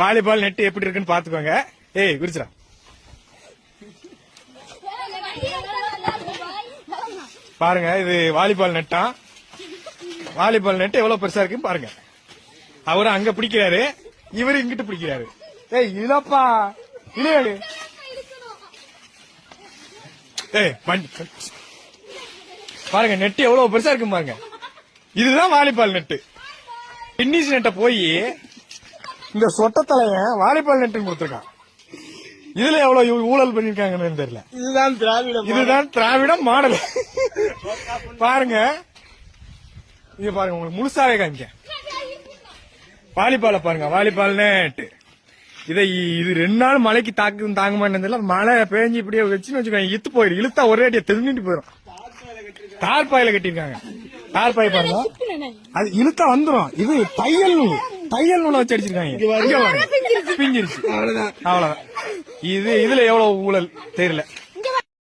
Volleyball net எப்படி இருக்குன்னு பாத்துக்கோங்க. ஏய் விரிச்சுடா. பாருங்க இது வாலிபால் நெட்டா. வாலிபால் நெட் எவ்வளவு பெருசா இருக்குன்னு பாருங்க. அவரு அங்க பிடிக்கிறாரு, இவரு இங்கிட்டு பிடிக்கிறாரு. ஏய் இல்லப்பா இல்லையாடு. ஏய் பாருங்க நெட் எவ்வளவு பெருசா இருக்கு பாருங்க. இதுதான் வாலிபால் நெட்டு. டென்னிஸ் நெட்டை போய் இந்த சொட்டத்தலைய வாலிபால் நெட்டுன்னு கொடுத்துருக்கான். இதுல எவ்வளவு ஊழல் பண்ணிருக்காங்கன்னு தெரியல. இதுதான் திராவிட மாடல். பாருங்க இங்க பாருங்க, உங்களுக்கு முழுசாவே காமிக்க. வாலிபால பாருங்க, வாலிபால் நெட். இது 2 நாள் மழைக்கு தாங்க மாட்டேன். மழை பேஞ்சு இப்படியே வச்சுன்னு வச்சுக்கோங்க, இழுத்து போயிடும். இழுத்தா ஒரே அடியா தெரிஞ்சுட்டு போயிடும். தார்பாயில கட்டிருக்காங்க. தார்பாய் பாருங்க, அது இழுத்தா வந்துடும். இது தையல் நூலை வச்சு அடிச்சிருக்காங்க. பிஞ்சிருச்சு. அவ்வளவுதான். இதுல எவ்வளவு ஊழல் தெரியல.